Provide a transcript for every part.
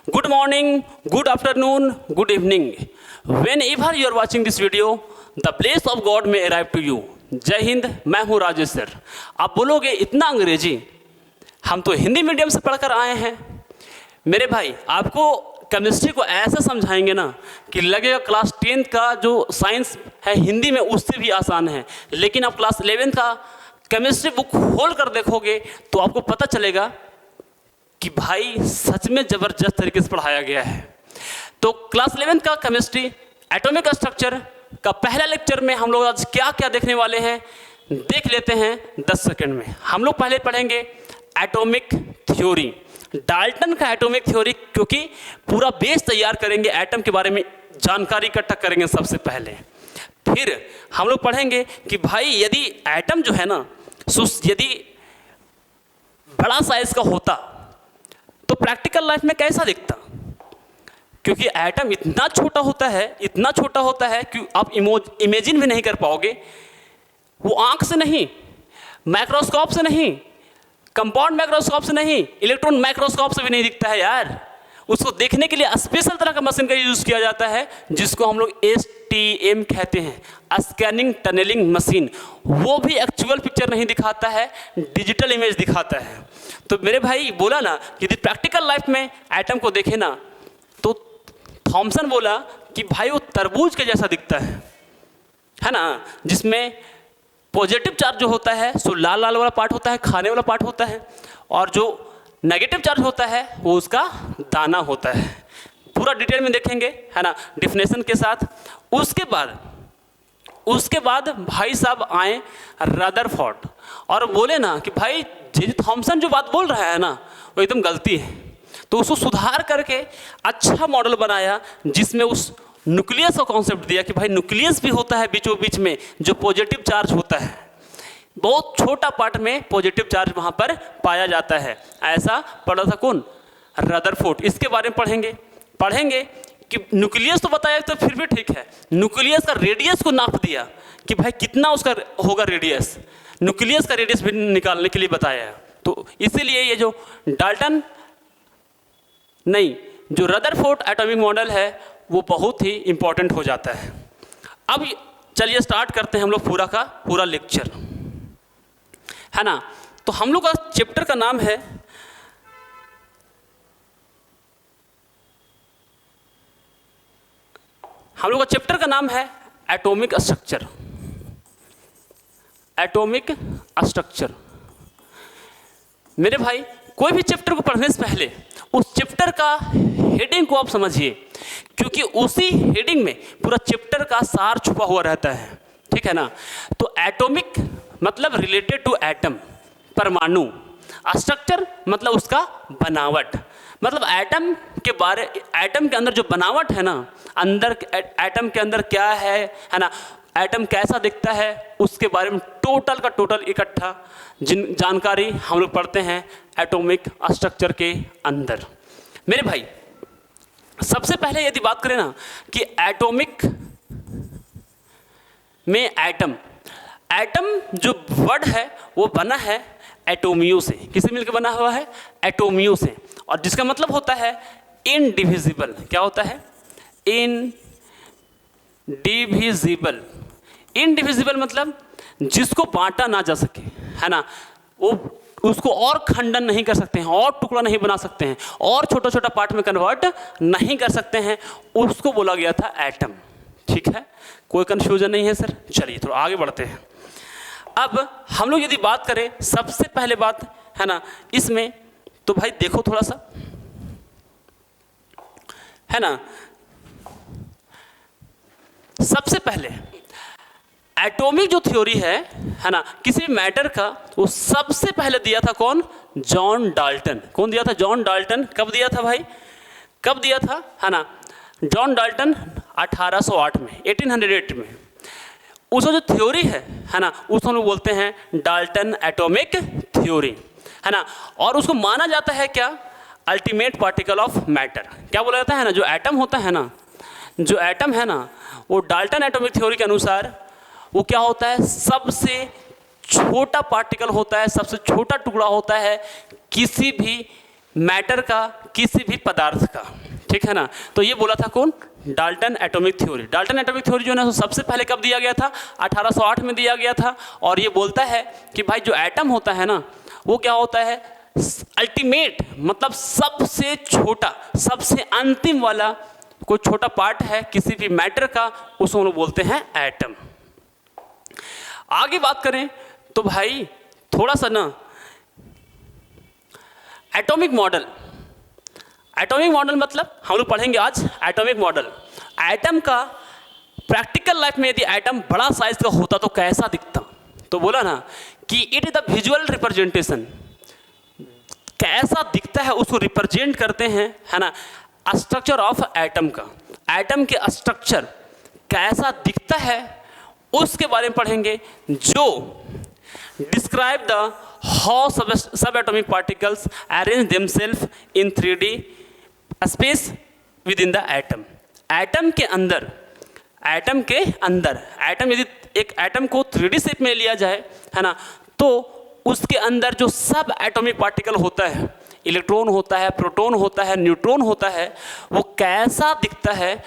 Good morning, good afternoon, good evening. Whenever you are watching this video, the blessing of God may arrive to you. जय हिंद, मैं हूँ Rajesh sir. आप बोलोगे इतना अंग्रेजी, हम तो हिंदी मीडियम से पढ़कर आए हैं। मेरे भाई आपको केमिस्ट्री को ऐसा समझाएंगे ना कि लगेगा क्लास 10th का जो साइंस है हिंदी में उससे भी आसान है। लेकिन आप क्लास 11th का केमिस्ट्री बुक खोल कर देखोगे तो आपको पता चलेगा कि भाई सच में ज़बरदस्त तरीके से पढ़ाया गया है। तो क्लास 11th का केमिस्ट्री एटॉमिक स्ट्रक्चर का पहला लेक्चर में हम लोग आज क्या क्या देखने वाले हैं देख लेते हैं 10 सेकंड में। हम लोग पहले पढ़ेंगे एटॉमिक थ्योरी, डाल्टन का एटॉमिक थ्योरी, क्योंकि पूरा बेस तैयार करेंगे, एटम के बारे में जानकारी इकट्ठा करेंगे सबसे पहले। फिर हम लोग पढ़ेंगे कि भाई यदि एटम जो है ना यदि बड़ा साइज का होता तो प्रैक्टिकल लाइफ में कैसा दिखता, क्योंकि एटम इतना छोटा होता है कि आप इमेजिन भी नहीं कर पाओगे। वो आंख से नहीं, माइक्रोस्कोप से नहीं, कंपाउंड माइक्रोस्कोप से नहीं, इलेक्ट्रॉन माइक्रोस्कोप से भी नहीं दिखता है यार। उसको देखने के लिए स्पेशल तरह का मशीन का यूज़ किया जाता है जिसको हम लोग STM कहते हैं, स्कैनिंग टनलिंग मशीन। वो भी एक्चुअल पिक्चर नहीं दिखाता है, डिजिटल इमेज दिखाता है। तो मेरे भाई बोला ना कि यदि प्रैक्टिकल लाइफ में एटम को देखे ना तो थॉमसन बोला कि भाई वो तरबूज के जैसा दिखता है ना, जिसमें पॉजिटिव चार्ज जो होता है सो लाल लाल वाला पार्ट होता है, खाने वाला पार्ट होता है, और जो नेगेटिव चार्ज होता है वो उसका दाना होता है। पूरा डिटेल में देखेंगे है ना, डिफिनेशन के साथ। उसके बाद भाई साहब आए रदरफोर्ड और बोले ना कि भाई जे थॉमसन जो बात बोल रहा है ना वो एकदम गलती है। तो उसको सुधार करके अच्छा मॉडल बनाया जिसमें उस न्यूक्लियस का कॉन्सेप्ट दिया कि भाई न्यूक्लियस भी होता है बीचों बीच में जो पॉजिटिव चार्ज होता है, बहुत छोटा पार्ट में पॉजिटिव चार्ज वहाँ पर पाया जाता है। ऐसा पढ़ा था कौन? रदरफोर्ड। इसके बारे में पढ़ेंगे कि न्यूक्लियस तो बताया तो फिर भी ठीक है, न्यूक्लियस का रेडियस को नाप दिया कि भाई कितना उसका होगा रेडियस, न्यूक्लियस का रेडियस भी निकालने के लिए बताया। तो इसीलिए ये जो जो रदरफोर्ड एटॉमिक मॉडल है वो बहुत ही इंपॉर्टेंट हो जाता है। अब चलिए स्टार्ट करते हैं हम लोग पूरा का पूरा लेक्चर, है ना। तो हम लोग का चैप्टर का नाम है एटॉमिक स्ट्रक्चर। एटॉमिक स्ट्रक्चर मेरे भाई कोई भी चैप्टर को पढ़ने से पहले उस चैप्टर का हेडिंग को आप समझिए, क्योंकि उसी हेडिंग में पूरा चैप्टर का सार छुपा हुआ रहता है, ठीक है ना। तो एटॉमिक मतलब रिलेटेड टू एटम, परमाणु। स्ट्रक्चर मतलब उसका बनावट, मतलब एटम के अंदर जो बनावट है ना, अंदर एटम के अंदर क्या है ना, एटम कैसा दिखता है उसके बारे में टोटल का टोटल इकट्ठा जानकारी हम लोग पढ़ते हैं एटॉमिक स्ट्रक्चर के अंदर। मेरे भाई सबसे पहले यदि बात करें ना कि एटॉमिक में एटम जो वर्ड है वो बना है एटोमियो से। किससे मिलकर बना हुआ है? एटोमियो से, और जिसका मतलब होता है इनडिविजिबल। क्या होता है? इनडिविजिबल। इनडिविजिबल मतलब जिसको बांटा ना जा सके, है ना, वो उसको और खंडन नहीं कर सकते हैं, और टुकड़ा नहीं बना सकते हैं, और छोटा छोटा पार्ट में कन्वर्ट नहीं कर सकते हैं, उसको बोला गया था एटम। ठीक है, कोई कंफ्यूजन नहीं है सर। चलिए थोड़ा आगे बढ़ते हैं। अब हम लोग यदि बात करें सबसे पहले बात है ना इसमें, तो भाई देखो थोड़ा सा, है ना, सबसे पहले एटॉमिक जो थ्योरी है ना किसी भी मैटर का, वो सबसे पहले दिया था कौन? John Dalton. कौन दिया था? John Dalton. कब दिया था भाई? कब दिया था, है ना? जॉन डाल्टन 1808 में, 1808 में। उसका जो थ्योरी है ना, उसको हम लोग बोलते हैं डाल्टन एटॉमिक थ्योरी, है ना। और उसको माना जाता है क्या? Ultimate particle of matter. क्या बोला जाता है ना, जो एटम होता है ना, जो एटम है ना, वो डाल्टन एटॉमिक थ्योरी के अनुसार वो क्या होता है? सबसे छोटा पार्टिकल होता है, सबसे छोटा टुकड़ा होता है किसी भी मैटर का, किसी भी पदार्थ का, ठीक है ना। तो ये बोला था कौन? Dalton atomic theory. Dalton atomic theory जो है ना सबसे पहले कब दिया गया था? 1808 में दिया गया था। और ये बोलता है कि भाई जो एटम होता है ना वो क्या होता है? अल्टीमेट, मतलब सबसे छोटा, सबसे अंतिम वाला कोई छोटा पार्ट है किसी भी मैटर का, उसको हम लोग बोलते हैं एटम। आगे बात करें तो भाई थोड़ा सा ना एटॉमिक मॉडल, एटॉमिक मॉडल मतलब हम लोग पढ़ेंगे आज एटॉमिक मॉडल। एटम का प्रैक्टिकल लाइफ में यदि एटम बड़ा साइज का होता तो कैसा दिखता? तो बोला ना कि it is the visual representation, कैसा दिखता है उसको रिप्रेजेंट करते हैं, है ना, स्ट्रक्चर ऑफ एटम का। एटम के स्ट्रक्चर कैसा दिखता है उसके बारे में पढ़ेंगे, जो describe the how subatomic particles arrange themselves in 3D space within the atom. Atom के अंदर, एटम के अंदर, एटम यदि एक एटम को 3D शेप में लिया जाए, है ना, तो उसके अंदर जो सब एटॉमिक पार्टिकल होता है, इलेक्ट्रॉन होता है, प्रोटॉन होता है, न्यूट्रॉन होता है, वो कैसा दिखता है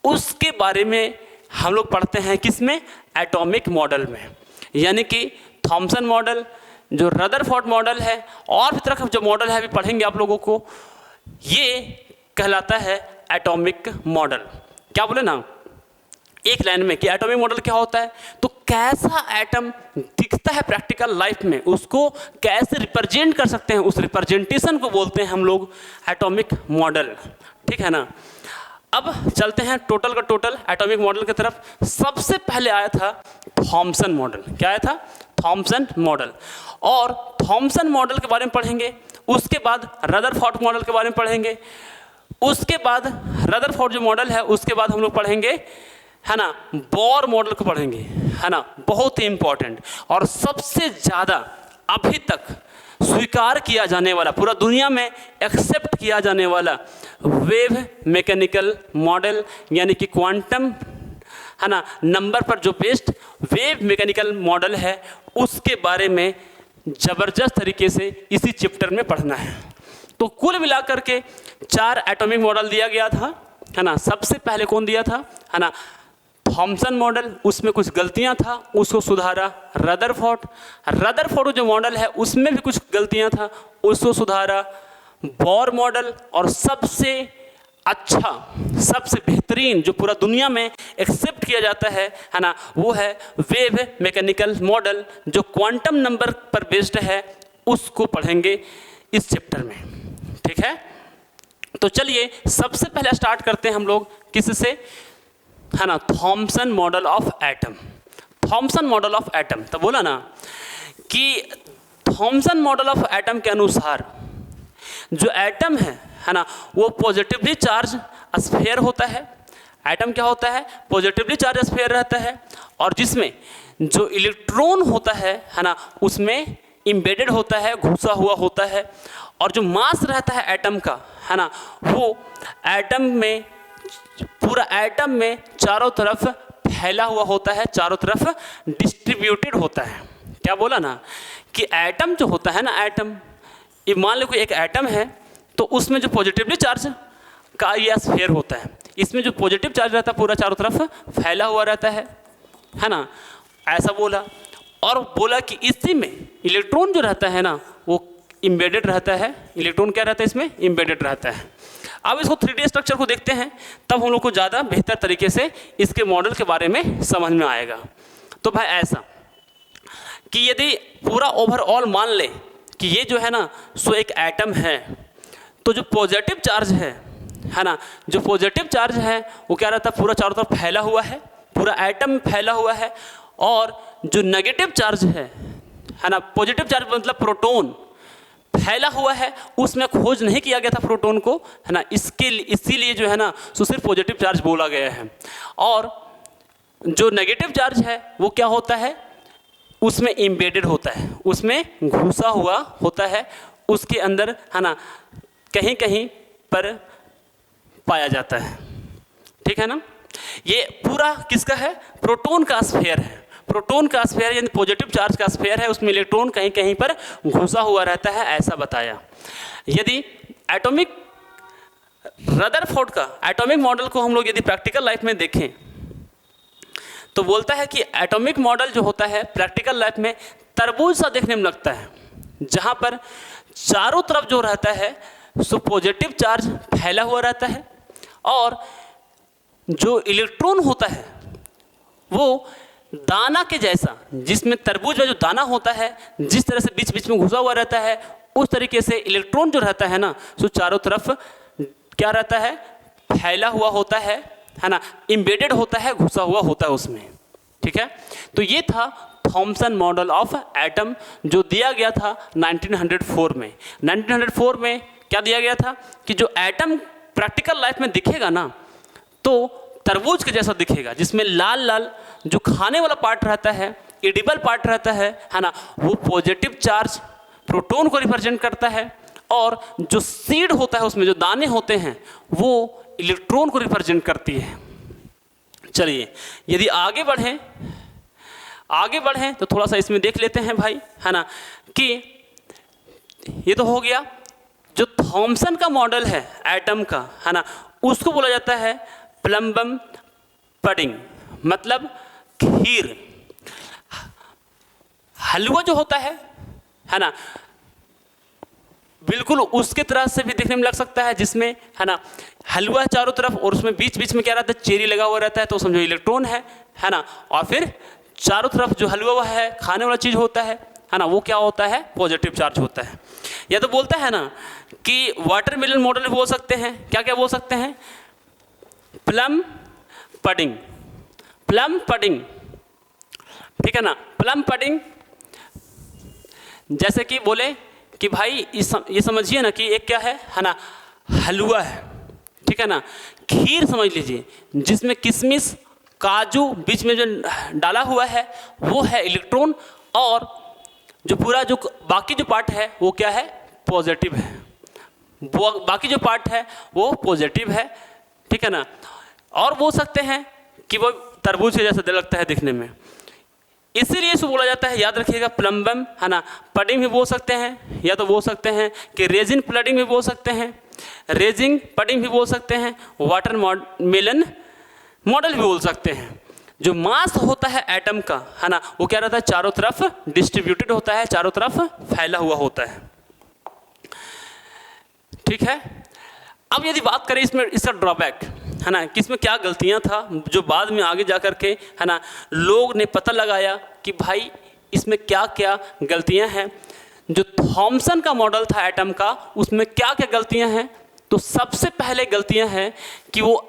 उसके बारे में हम लोग पढ़ते हैं किसमें? एटॉमिक मॉडल में। यानी कि थॉमसन मॉडल, जो रदरफोर्ड मॉडल है, और भी तरह का जो मॉडल है अभी पढ़ेंगे आप लोगों को, ये कहलाता है एटॉमिक मॉडल। क्या बोले ना एक लाइन में कि एटॉमिक मॉडल क्या होता है, तो कैसा एटम दिखता है प्रैक्टिकल लाइफ में, उसको कैसे रिप्रेजेंट कर सकते हैं, उस रिप्रेजेंटेशन को बोलते हैं हम लोग एटॉमिक मॉडल, ठीक है ना। अब चलते हैं टोटल का टोटल एटॉमिक मॉडल की तरफ। सबसे पहले आया था थॉमसन मॉडल। क्या आया था? Thompson model. और थॉमसन मॉडल के बारे में पढ़ेंगे, उसके बाद रदरफोर्ड मॉडल के बारे में पढ़ेंगे, उसके बाद रदरफोर्ड जो मॉडल है उसके बाद हम लोग पढ़ेंगे, है ना, बोर मॉडल को पढ़ेंगे, है ना, बहुत ही इंपॉर्टेंट और सबसे ज़्यादा अभी तक स्वीकार किया जाने वाला, पूरा दुनिया में एक्सेप्ट किया जाने वाला वेव मैकेनिकल मॉडल, यानी कि क्वांटम, है ना, नंबर पर जो बेस्ड वेव मैकेनिकल मॉडल है, उसके बारे में ज़बरदस्त तरीके से इसी चैप्टर में पढ़ना है। तो कुल मिलाकर के 4 एटॉमिक मॉडल दिया गया था, है ना। सबसे पहले कौन दिया था, है ना, थॉमसन मॉडल। उसमें कुछ गलतियां था, उसको सुधारा रदरफोर्ड। रदरफोर्ड जो मॉडल है उसमें भी कुछ गलतियां था, उसको सुधारा बोर मॉडल। और सबसे अच्छा, सबसे बेहतरीन जो पूरा दुनिया में एक्सेप्ट किया जाता है ना, वो है वेव मैकेनिकल मॉडल, जो क्वांटम नंबर पर बेस्ड है, उसको पढ़ेंगे इस चैप्टर में, ठीक है। तो चलिए सबसे पहले स्टार्ट करते हैं हम लोग किससे, है ना, Thompson model of atom. Thompson model of atom, तो बोला ना कि थॉमसन मॉडल ऑफ एटम के अनुसार जो एटम है ना, वो पॉजिटिवली चार्ज स्फीयर होता है। एटम क्या होता है? पॉजिटिवली चार्ज स्फीयर रहता है, और जिसमें जो इलेक्ट्रॉन होता है ना, उसमें इम्बेडेड होता है, घुसा हुआ होता है। और जो मास रहता है एटम का, है ना, वो एटम में, पूरा एटम में चारों तरफ फैला हुआ होता है, चारों तरफ डिस्ट्रीब्यूटेड होता है। क्या बोला ना कि एटम जो होता है ना, एटम, ये मान लो कोई एक एटम है, तो उसमें जो पॉजिटिवली चार्ज का ये स्फीयर होता है, इसमें जो पॉजिटिव चार्ज रहता है पूरा चारों तरफ फैला हुआ रहता है ना, ऐसा बोला। और बोला कि इसी में इलेक्ट्रॉन जो रहता है ना, वो इम्बेडेड रहता है। इलेक्ट्रॉन क्या रहता है? इसमें इम्बेडेड रहता है। अब इसको 3D स्ट्रक्चर को देखते हैं, तब हम लोग को ज़्यादा बेहतर तरीके से इसके मॉडल के बारे में समझ में आएगा। तो भाई ऐसा कि यदि पूरा ओवरऑल मान ले कि ये जो है ना सो एक एटम है, तो जो पॉजिटिव चार्ज है ना, जो पॉजिटिव चार्ज है वो क्या रहता है? पूरा चारों तरफ फैला हुआ है, पूरा एटम फैला हुआ है। और जो नेगेटिव चार्ज है ना, पॉजिटिव चार्ज मतलब प्रोटॉन फैला हुआ है, उसमें खोज नहीं किया गया था प्रोटॉन को, है ना, इसीलिए जो है ना सो सिर्फ पॉजिटिव चार्ज बोला गया है। और जो नेगेटिव चार्ज है वो क्या होता है? उसमें एम्बेडेड होता है, उसमें घुसा हुआ होता है, उसके अंदर, है ना, कहीं कहीं पर पाया जाता है, ठीक है ना। ये पूरा किसका है? प्रोटॉन का स्फीयर है। प्रोटॉन का स्फीयर यानी पॉजिटिव चार्ज का स्फीयर है, उसमें इलेक्ट्रॉन कहीं कहीं पर घुसा हुआ रहता है, ऐसा बताया। यदि एटॉमिक रदरफोर्ड का एटॉमिक मॉडल को हम लोग यदि प्रैक्टिकल लाइफ में देखें तो बोलता है कि एटॉमिक मॉडल जो होता है प्रैक्टिकल लाइफ में तरबूज सा देखने में लगता है, जहाँ पर चारों तरफ जो रहता है सो पॉजिटिव चार्ज फैला हुआ रहता है और जो इलेक्ट्रॉन होता है वो दाना के जैसा, जिसमें तरबूज में जो दाना होता है जिस तरह से बीच बीच में घुसा हुआ रहता है उस तरीके से इलेक्ट्रॉन जो रहता है ना सो चारों तरफ क्या रहता है, फैला हुआ होता है ना, इम्बेडेड होता है, घुसा हुआ होता है उसमें। ठीक है, तो ये था थॉमसन मॉडल ऑफ एटम जो दिया गया था 1904 में। 1904 में क्या दिया गया था कि जो एटम प्रैक्टिकल लाइफ में दिखेगा ना तो तरबूज के जैसा दिखेगा, जिसमें लाल लाल जो खाने वाला पार्ट रहता है, एडिबल पार्ट रहता है ना, वो पॉजिटिव चार्ज प्रोटॉन को रिप्रेजेंट करता है और जो सीड होता है उसमें जो दाने होते हैं वो इलेक्ट्रॉन को रिप्रेजेंट करती है। चलिए यदि आगे बढ़ें तो थोड़ा सा इसमें देख लेते हैं भाई, है ना, कि ये तो हो गया जो थॉमसन का मॉडल है एटम का, है ना, उसको बोला जाता है प्लम्बम पडिंग, मतलब खीर। हलवा जो होता है ना, बिल्कुल उसके तरह से भी देखने में लग सकता है, जिसमें है ना हलवा चारों तरफ और उसमें बीच बीच में क्या रहता है, चेरी लगा हुआ रहता है, तो समझो इलेक्ट्रॉन है ना, और फिर चारों तरफ जो हलवा है खाने वाला चीज़ होता है ना, वो क्या होता है, पॉजिटिव चार्ज होता है। या तो बोलता है ना कि वाटरमेलन मॉडल बोल सकते हैं, क्या क्या बोल सकते हैं, प्लम पडिंग, ठीक है ना, प्लम पडिंग। जैसे कि बोले कि भाई ये समझिए ना कि एक क्या है ना, हलवा है, ठीक है ना, खीर समझ लीजिए जिसमें किशमिश काजू बीच में जो डाला हुआ है वो है इलेक्ट्रॉन, और जो पूरा जो बाकी जो पार्ट है वो क्या है, पॉजिटिव है, वो बाकी जो पार्ट है वो पॉजिटिव है, ठीक है ना। और बोल सकते हैं कि वो तरबूज के जैसा लगता है दिखने में, इसीलिए इसको बोला जाता है, याद रखिएगा, प्लम्बम, है ना, पडिंग भी बोल सकते हैं, या तो बोल सकते हैं कि रेजिन पडिंग भी बोल सकते हैं, रेजिंग पडिंग भी बोल सकते हैं, वाटरमेलन मॉडल भी बोल सकते हैं। जो मास होता है एटम का, है ना, वो क्या रहता है, चारों तरफ डिस्ट्रीब्यूटेड होता है, चारों तरफ फैला हुआ होता है। ठीक है, अब यदि बात करें इसका ड्रॉबैक, है ना, कि इसमें क्या गलतियां था जो बाद में आगे जा कर के, है ना, लोग ने पता लगाया कि भाई इसमें क्या क्या गलतियां हैं। जो थॉमसन का मॉडल था एटम का, उसमें क्या क्या गलतियां हैं, तो सबसे पहले गलतियां हैं कि वो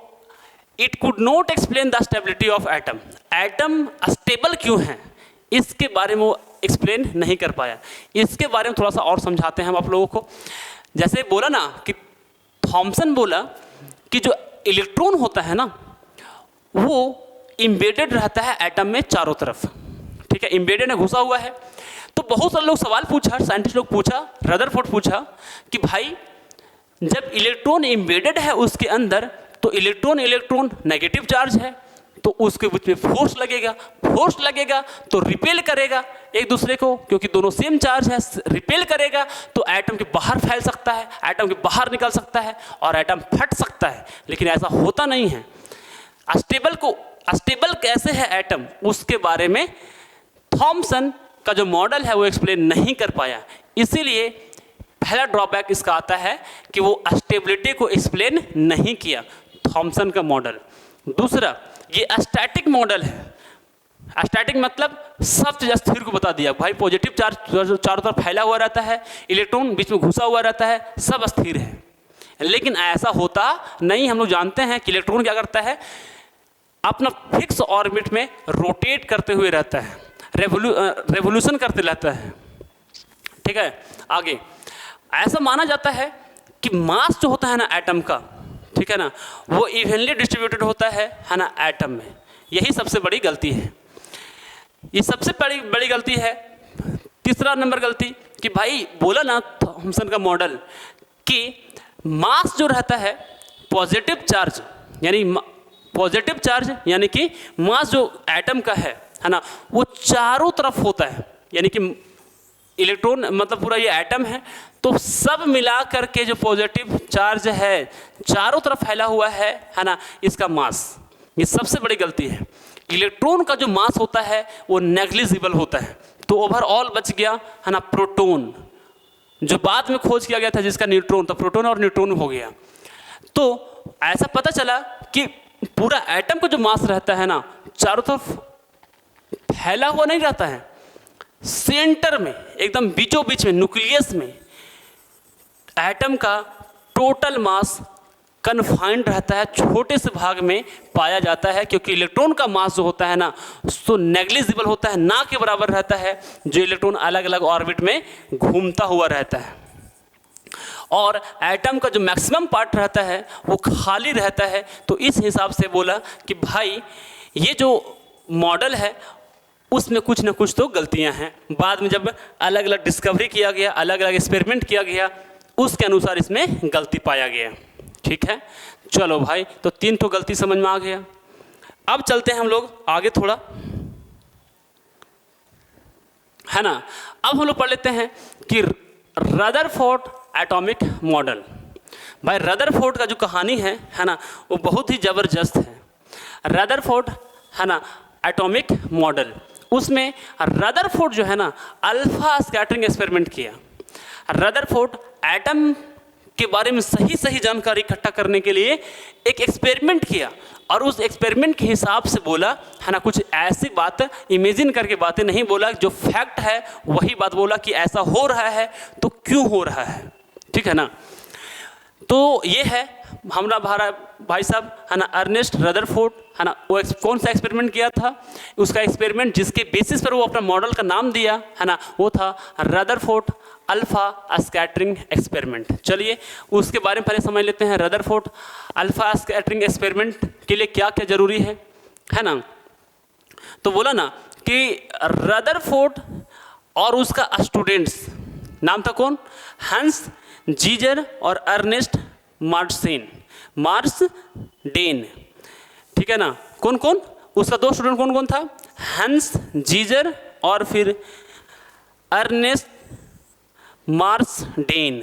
it could not explain the stability of atom, atom stable क्यों है इसके बारे में वो एक्सप्लेन नहीं कर पाया। इसके बारे में थोड़ा सा और समझाते हैं हम आप लोगों को। जैसे बोला ना कि थॉमसन बोला कि जो इलेक्ट्रॉन होता है ना वो इम्बेडेड रहता है एटम में चारों तरफ, ठीक है, इम्बेडेड है, घुसा हुआ है। तो बहुत सारे लोग सवाल पूछा, साइंटिस्ट लोग पूछा, रदरफोर्ड पूछा कि भाई जब इलेक्ट्रॉन इम्बेडेड है उसके अंदर तो इलेक्ट्रॉन नेगेटिव चार्ज है, तो उसके बीच में फोर्स लगेगा तो रिपेल करेगा एक दूसरे को, क्योंकि दोनों सेम चार्ज है, रिपेल करेगा तो एटम के बाहर फैल सकता है, एटम के बाहर निकल सकता है और एटम फट सकता है। लेकिन ऐसा होता नहीं है। स्टेबल कैसे है एटम, उसके बारे में थॉमसन का जो मॉडल है वो एक्सप्लेन नहीं कर पाया। इसीलिए पहला ड्रॉबैक इसका आता है कि वो स्टेबिलिटी को एक्सप्लेन नहीं किया थॉमसन का मॉडल। दूसरा, ये स्टैटिक मॉडल है। स्टैटिक मतलब सब चीज़ स्थिर को बता दिया, भाई पॉजिटिव चार्ज चारों तरफ फैला हुआ रहता है, इलेक्ट्रॉन बीच में घुसा हुआ रहता है, सब स्थिर है। लेकिन ऐसा होता नहीं। हम लोग जानते हैं कि इलेक्ट्रॉन क्या करता है, अपना फिक्स ऑर्बिट में रोटेट करते हुए रहता है, रेवोल्यूशन करते रहता है। ठीक है, आगे ऐसा माना जाता है कि मास जो होता है ना एटम का, ठीक है ना, वो इवनली डिस्ट्रीब्यूटेड होता है ना एटम में। यही सबसे बड़ी गलती है, ये सबसे बड़ी गलती है। तीसरा नंबर गलती कि भाई बोला ना थॉमसन का मॉडल कि मास जो रहता है पॉजिटिव चार्ज यानी कि मास जो एटम का है ना, वो चारों तरफ होता है, यानी कि इलेक्ट्रॉन मतलब पूरा ये एटम है, तो सब मिला करके जो पॉजिटिव चार्ज है चारों तरफ फैला हुआ है ना, इसका मास, ये सबसे बड़ी गलती है। इलेक्ट्रॉन का जो मास होता है वो नेग्लिजिबल होता है, तो ओवरऑल बच गया है ना प्रोटॉन, जो बाद में खोज किया गया था जिसका न्यूट्रॉन, तो प्रोटॉन और न्यूट्रॉन हो गया। तो ऐसा पता चला कि पूरा एटम का जो मास रहता है ना चारों तरफ फैला हुआ नहीं रहता है, सेंटर में एकदम बीचों बीच में न्यूक्लियस में एटम का टोटल मास कन्फाइंड रहता है, छोटे से भाग में पाया जाता है, क्योंकि इलेक्ट्रॉन का मास जो होता है ना तो नेग्लिजिबल होता है, ना के बराबर रहता है, जो इलेक्ट्रॉन अलग अलग ऑर्बिट में घूमता हुआ रहता है। और एटम का जो मैक्सिमम पार्ट रहता है वो खाली रहता है। तो इस हिसाब से बोला कि भाई ये जो मॉडल है उसमें कुछ ना कुछ तो गलतियां हैं। बाद में जब अलग अलग डिस्कवरी किया गया, अलग अलग एक्सपेरिमेंट किया गया, उसके अनुसार इसमें गलती पाया गया। ठीक है, चलो भाई, तो 3 तो गलती समझ में आ गया। अब चलते हैं हम लोग आगे थोड़ा, है ना। अब हम लोग पढ़ लेते हैं कि रदरफोर्ड एटॉमिक मॉडल। भाई रदरफोर्ड का जो कहानी है ना, वो बहुत ही ज़बरदस्त है। रदरफोर्ड है ना एटॉमिक मॉडल, उसमें रदरफोर्ड जो है ना अल्फा स्कैटरिंग एक्सपेरिमेंट किया। रदरफोर्ड एटम के बारे में सही सही जानकारी इकट्ठा करने के लिए एक एक्सपेरिमेंट किया, और उस एक्सपेरिमेंट के हिसाब से बोला है ना, कुछ ऐसी बात इमेजिन करके बातें नहीं बोला, जो फैक्ट है वही बात बोला कि ऐसा हो रहा है तो क्यों हो रहा है। ठीक है ना। तो ये है हमारा भाई साहब है ना अर्नेस्ट रदरफोर्ड, है ना। वो कौन सा एक्सपेरिमेंट किया था, उसका एक्सपेरिमेंट जिसके बेसिस पर वो अपना मॉडल का नाम दिया है ना, वो था रदरफोर्ड अल्फा स्कैटरिंग एक्सपेरिमेंट। चलिए उसके बारे में पहले समझ लेते हैं। रदरफोर्ड अल्फा स्कैटरिंग एक्सपेरिमेंट के लिए क्या क्या जरूरी है ना। तो बोला ना कि रदरफोर्ड और उसका स्टूडेंट्स, नाम था कौन, हंस जीजर और अर्नेस्ट मार्सडेन। ठीक है ना। कौन कौन, उसका 2 स्टूडेंट कौन कौन था, हंस जीजर और फिर अर्नेस्ट मार्सडेन।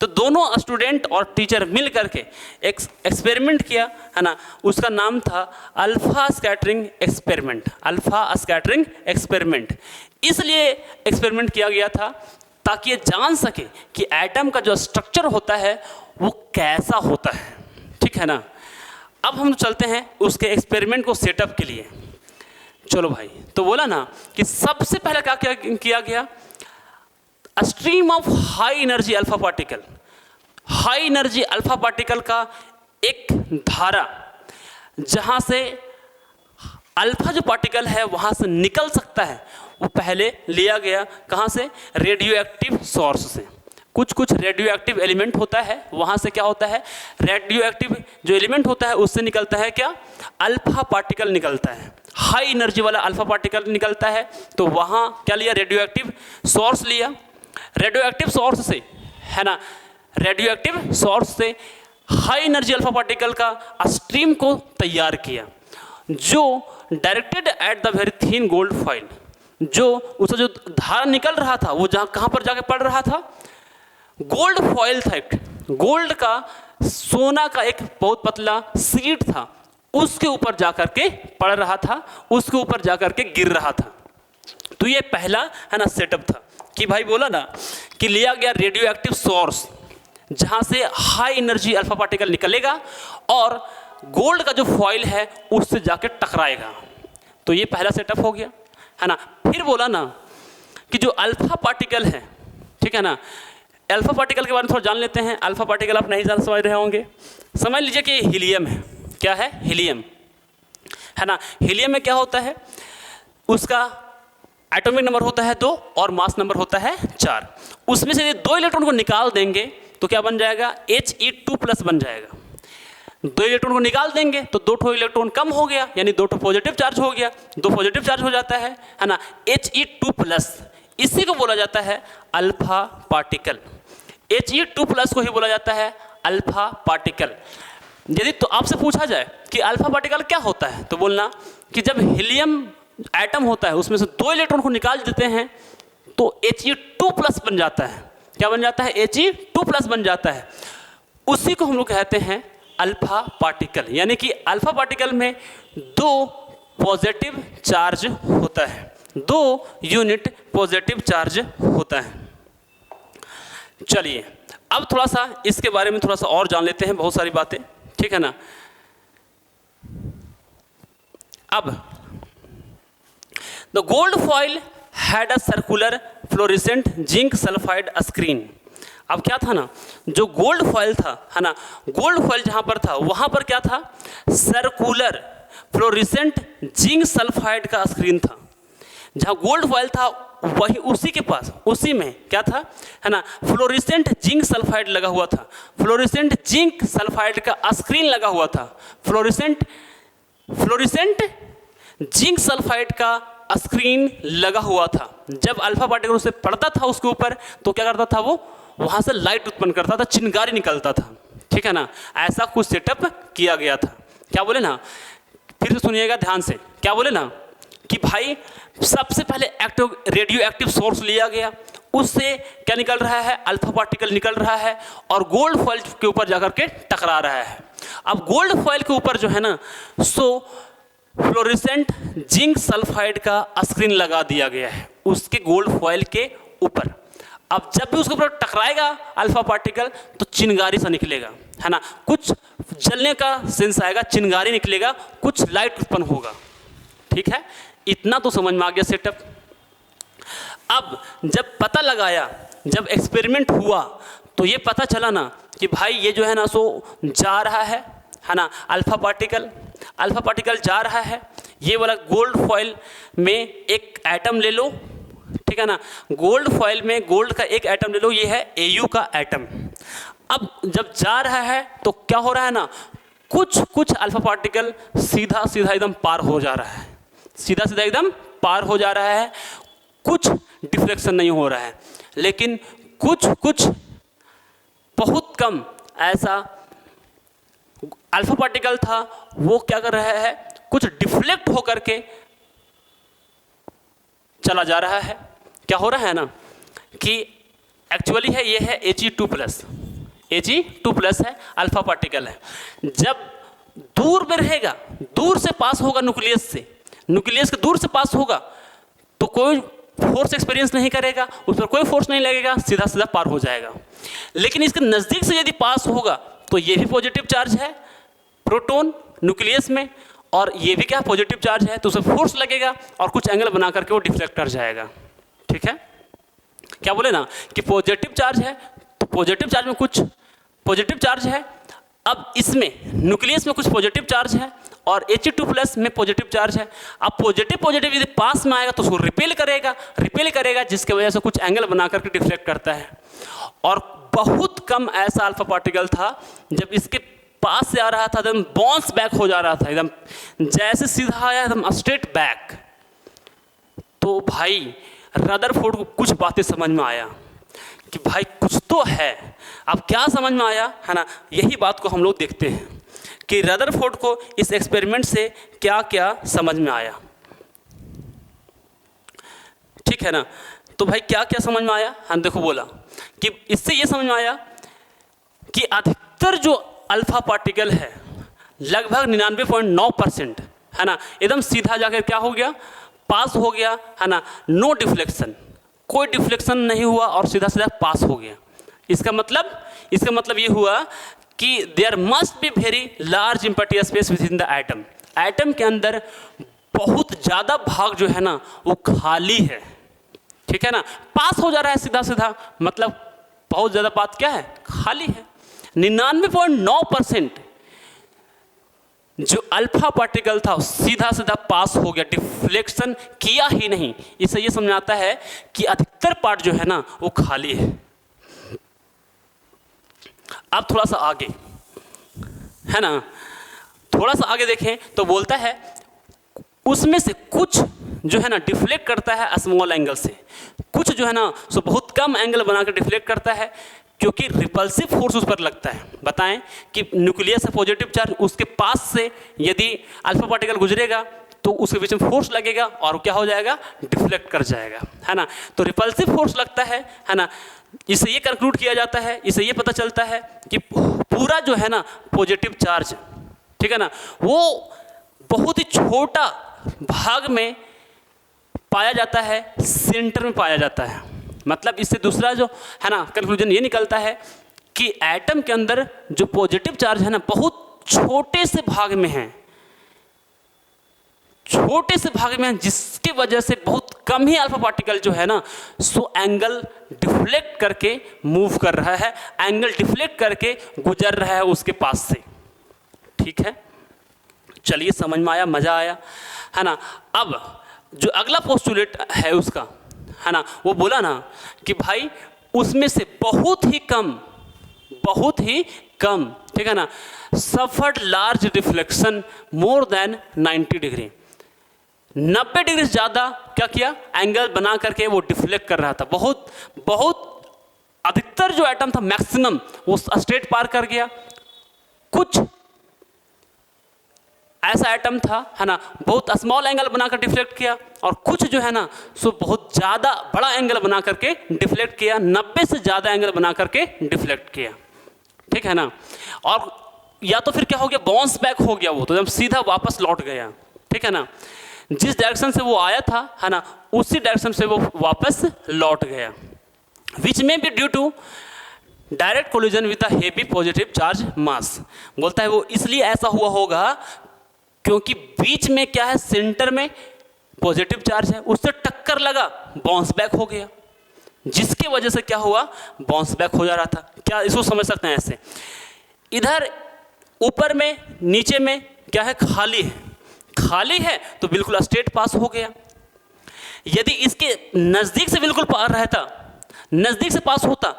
तो दोनों स्टूडेंट और टीचर मिल करके एक एक्सपेरिमेंट किया है ना, उसका नाम था अल्फा स्कैटरिंग एक्सपेरिमेंट। इसलिए एक्सपेरिमेंट किया गया था ताकि ये जान सके कि एटम का जो स्ट्रक्चर होता है वो कैसा होता है। ठीक है ना। अब हम चलते हैं उसके एक्सपेरिमेंट को सेटअप के लिए। चलो भाई, तो बोला ना कि सबसे पहले क्या किया गया, stream of high energy alpha particle का एक धारा, जहां से अल्फा जो पार्टिकल है वहां से निकल सकता है, वो पहले लिया गया। कहां से, रेडियो एक्टिव सोर्स से। कुछ रेडियो एक्टिव एलिमेंट होता है, वहां से क्या होता है, रेडियो एक्टिव जो एलिमेंट होता है उससे निकलता है क्या, अल्फा पार्टिकल निकलता है, हाई एनर्जी वाला अल्फा पार्टिकल निकलता है। तो वहां क्या लिया, रेडियो एक्टिव सोर्स लिया। रेडियो एक्टिव सोर्स से, है ना, रेडियो एक्टिव सोर्स से हाई एनर्जी अल्फा पार्टिकल का स्ट्रीम को तैयार किया, जो directed at the very thin gold foil. जो उसका जो धारा निकल रहा था वो जहाँ कहाँ पर जाके पड़ रहा था, गोल्ड फॉइल था, एक गोल्ड का, सोना का एक बहुत पतला शीट था, उसके ऊपर जाकर के पड़ रहा था, उसके ऊपर जाकर के गिर रहा था। तो ये पहला है ना सेटअप था कि भाई बोला ना कि लिया गया रेडियो एक्टिव सोर्स, जहाँ से हाई एनर्जी अल्फा पार्टिकल निकलेगा और गोल्ड का जो फॉइल है उससे जाके टकराएगा। तो ये पहला सेटअप हो गया, है ना। फिर बोला ना कि जो अल्फा पार्टिकल है, ठीक है ना, अल्फा पार्टिकल के बारे में थोड़ा जान लेते हैं। अल्फा पार्टिकल आप नहीं समझ रहे होंगे, समझ लीजिए कि हीलियम है। क्या है, हीलियम, है ना। हीलियम में क्या होता है, उसका एटॉमिक नंबर होता है 2 और मास नंबर होता है 4। उसमें से 2 इलेक्ट्रॉन को निकाल देंगे तो क्या बन जाएगा, He2+ बन जाएगा। 2 इलेक्ट्रॉन को निकाल देंगे तो 2 इलेक्ट्रॉन कम हो गया, यानी 2 पॉजिटिव चार्ज हो गया, 2 पॉजिटिव चार्ज हो जाता है ना, He2+। इसी को बोला जाता है अल्फा पार्टिकल। He2+ को ही बोला जाता है अल्फा पार्टिकल। यदि तो आपसे पूछा जाए कि अल्फा पार्टिकल क्या होता है, तो बोलना कि जब हीलियम एटम होता है उसमें से 2 इलेक्ट्रॉन को निकाल देते हैं तो He2+ बन जाता है। क्या बन जाता है? He2+ बन जाता है। उसी को हम लोग कहते हैं अल्फा पार्टिकल, यानी कि अल्फा पार्टिकल में 2 पॉजिटिव चार्ज होता है, 2 यूनिट पॉजिटिव चार्ज होता है। चलिए अब थोड़ा सा इसके बारे में थोड़ा सा और जान लेते हैं, बहुत सारी बातें, ठीक है ना। अब the gold foil had a circular fluorescent zinc sulphide screen. अब क्या था ना, जो गोल्ड फॉइल था, है ना, गोल्ड फॉइल जहां पर था वहां पर क्या था? सर्कुलर फ्लोरेसेंट जिंक सल्फाइड का स्क्रीन था। जहां गोल्ड फॉइल था वही उसी के पास, उसी में क्या था, है ना, फ्लोरेसेंट जिंक सल्फाइड लगा हुआ था। फ्लोरेसेंट जिंक सल्फाइड का स्क्रीन लगा हुआ था। फ्लोरेसेंट जिंक सल्फाइड का स्क्रीन लगा हुआ था। जब अल्फा पार्टिकल उसे पड़ता था उसके ऊपर तो क्या करता था? वो वहां से लाइट उत्पन्न करता था, चिंगारी निकलता था, ठीक है ना। ऐसा कुछ सेटअप किया गया था। क्या बोले ना, फिर से सुनिएगा ध्यान से, क्या बोले ना कि भाई सबसे पहले रेडियो एक्टिव सोर्स लिया गया, उससे क्या निकल रहा है? अल्फा पार्टिकल निकल रहा है और गोल्ड फॉइल के ऊपर जाकर के टकरा रहा है। अब गोल्ड फॉइल के ऊपर जो है ना, सो फ्लोरेसेंट जिंक सल्फाइड का स्क्रीन लगा दिया गया है उसके गोल्ड फॉइल के ऊपर। अब जब भी उसके ऊपर टकराएगा अल्फा पार्टिकल तो चिंगारी सा निकलेगा, है ना, कुछ जलने का सेंस आएगा, चिंगारी निकलेगा, कुछ लाइट उत्पन्न होगा, ठीक है। इतना तो समझ में आ गया सेटअप। अब जब पता लगाया, जब एक्सपेरिमेंट हुआ तो ये पता चला ना कि भाई ये जो है ना सो जा रहा है ना, अल्फा पार्टिकल जा रहा है। ये वाला गोल्ड फॉइल में एक एटम ले लो, ठीक है ना, गोल्ड फॉइल में गोल्ड का एक एटम ले लो, ये है Au का एटम। अब जब जा रहा है तो क्या हो रहा है ना, कुछ अल्फा पार्टिकल सीधा एकदम पार हो जा रहा है, सीधा एकदम पार हो जा रहा है, कुछ डिफ्लेक्शन नहीं हो रहा है। लेकिन कुछ बहुत कम ऐसा अल्फा पार्टिकल था, वो क्या कर रहा है, कुछ डिफ्लेक्ट होकर के चला जा रहा है। क्या हो रहा है ना कि एक्चुअली है, ये है He2+ है, अल्फा पार्टिकल है। जब दूर में रहेगा, दूर से पास होगा न्यूक्लियस से, न्यूक्लियस के दूर से पास होगा तो कोई फोर्स एक्सपीरियंस नहीं करेगा, उस पर कोई फोर्स नहीं लगेगा, सीधा पार हो जाएगा। लेकिन इसके नज़दीक से यदि पास होगा तो ये भी पॉजिटिव चार्ज है, प्रोटॉन न्यूक्लियस में, और ये भी क्या पॉजिटिव चार्ज है, तो उसे फोर्स लगेगा और कुछ एंगल बना करके वो डिफ्लेक्ट कर जाएगा, ठीक है। क्या बोले ना कि पॉजिटिव चार्ज है तो पॉजिटिव चार्ज में कुछ पॉजिटिव चार्ज है। अब इसमें न्यूक्लियस में कुछ पॉजिटिव चार्ज है और He2+ में पॉजिटिव चार्ज है। अब पॉजिटिव यदि पास में आएगा तो उसको रिपेल करेगा, जिसकी वजह से कुछ एंगल बना करके डिफ्लेक्ट करता है। और बहुत कम ऐसा अल्फा पार्टिकल था जब इसके पास से आ रहा था एकदम बाउंस बैक हो जा रहा था, एकदम जैसे सीधा आया एकदम स्ट्रेट बैक। तो भाई रदरफोर्ड को कुछ बातें समझ में आया कि भाई कुछ तो है। अब क्या समझ में आया, है ना, यही बात को हम लोग देखते हैं कि रदरफोर्ड को इस एक्सपेरिमेंट से क्या क्या समझ में आया, ठीक है ना। तो भाई क्या क्या समझ में आया, हम देखो बोला कि इससे ये समझ में आया कि अधिकतर जो अल्फा पार्टिकल है लगभग 99.9%, है ना, एकदम सीधा जाकर क्या हो गया, पास हो गया, है ना, नो डिफ्लेक्शन, कोई डिफ्लेक्शन नहीं हुआ और सीधा पास हो गया। इसका मतलब ये हुआ कि there must be very large empty space within the atom. Atom के अंदर बहुत ज़्यादा भाग जो है ना वो खाली है, ठीक है ना, पास हो जा रहा है सीधा, मतलब बहुत ज़्यादा बात क्या है, खाली है। 99.9% जो अल्फा पार्टिकल था सीधा पास हो गया, डिफ्लेक्शन किया ही नहीं। इससे ये समझ आता है कि अधिकतर पार्ट जो है ना वो खाली है। अब थोड़ा सा आगे, है ना, थोड़ा सा आगे देखें तो बोलता है उसमें से कुछ जो है ना डिफ्लेक्ट करता है स्मॉल एंगल से, कुछ जो है ना सो बहुत कम एंगल बना कर डिफ्लेक्ट करता है क्योंकि रिपल्सिव फोर्स उस पर लगता है। बताएं कि न्यूक्लियस है पॉजिटिव चार्ज, उसके पास से यदि अल्फा पार्टिकल गुजरेगा तो उसके बीच में फोर्स लगेगा और क्या हो जाएगा, डिफ्लेक्ट कर जाएगा, है ना। तो रिपल्सिव फोर्स लगता है ना। इससे ये कंक्लूड किया जाता है, इससे ये पता चलता है कि पूरा जो है ना पॉजिटिव चार्ज, ठीक है ना, वो बहुत ही छोटा भाग में पाया जाता है, सेंटर में पाया जाता है। मतलब इससे दूसरा जो है ना कंक्लूजन ये निकलता है कि एटम के अंदर जो पॉजिटिव चार्ज है ना बहुत छोटे से भाग में है, छोटे से भाग में है, जिसकी वजह से बहुत कम ही अल्फा पार्टिकल जो है ना सो एंगल डिफ्लेक्ट करके मूव कर रहा है, एंगल डिफ्लेक्ट करके गुजर रहा है उसके पास से। ठीक है, चलिए समझ में आया, मजा आया, है ना। अब जो अगला पोस्टुलेट है उसका, है ना, वो बोला ना कि भाई उसमें से बहुत ही कम, ठीक है ना, suffered large reflection more than 90 degree, 90 degree से ज़्यादा क्या किया, एंगल बना करके वो डिफ्लेक्ट कर रहा था। बहुत अधिकतर जो एटम था मैक्सिमम वो स्टेट पार कर गया। कुछ ऐसा एटम था, है ना, बहुत स्मॉल एंगल बनाकर डिफ्लेक्ट किया, और कुछ जो है ना सो बहुत ज़्यादा बड़ा एंगल बना करके डिफ्लेक्ट किया, 90 से ज़्यादा एंगल बना करके डिफ्लेक्ट किया, ठीक है ना। और या तो फिर क्या हो गया, बाउंस बैक हो गया, वो तो एकदम सीधा वापस लौट गया, ठीक है ना। जिस डायरेक्शन से वो आया था, है ना, उसी डायरेक्शन से वो वापस लौट गया, विच में be due to direct collision with a heavy positive charge mass. बोलता है वो इसलिए ऐसा हुआ होगा क्योंकि बीच में क्या है, सेंटर में पॉजिटिव चार्ज है, उससे टक्कर लगा, बाउंस बैक हो गया, जिसकी वजह से क्या हुआ, बाउंस बैक हो जा रहा था। क्या इसको समझ सकते हैं ऐसे, इधर ऊपर में नीचे में क्या है, खाली है तो बिल्कुल स्ट्रेट पास हो गया। यदि इसके नज़दीक से बिल्कुल पार रहता, नज़दीक से पास होता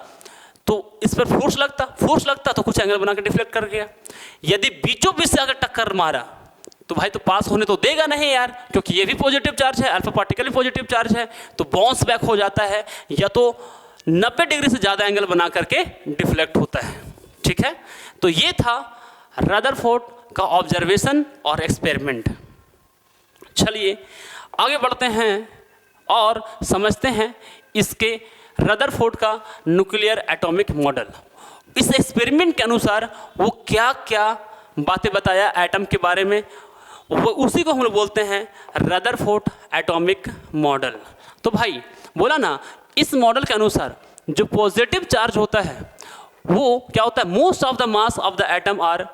तो इस पर फोर्स लगता तो कुछ एंगल बना के डिफ्लेक्ट कर गया। यदि बीचों बीच से अगर टक्कर मारा तो भाई तो पास होने तो देगा नहीं यार, क्योंकि ये भी पॉजिटिव चार्ज है, अल्फा पार्टिकल भी पॉजिटिव चार्ज है, तो बाउंस बैक हो जाता है, या तो 90 डिग्री से ज़्यादा एंगल बना करके डिफ्लेक्ट होता है। ठीक है, तो ये था रदरफोर्ड का ऑब्जर्वेशन और एक्सपेरिमेंट। चलिए आगे बढ़ते हैं और समझते हैं इसके रदरफोर्ड का न्यूक्लियर एटॉमिक मॉडल। इस एक्सपेरिमेंट के अनुसार वो क्या क्या बातें बताया एटम के बारे में, वो उसी को हम लोग बोलते हैं रदरफोर्ड एटॉमिक मॉडल। तो भाई बोला ना, इस मॉडल के अनुसार जो पॉजिटिव चार्ज होता है वो क्या होता है, most of the mass of the atom are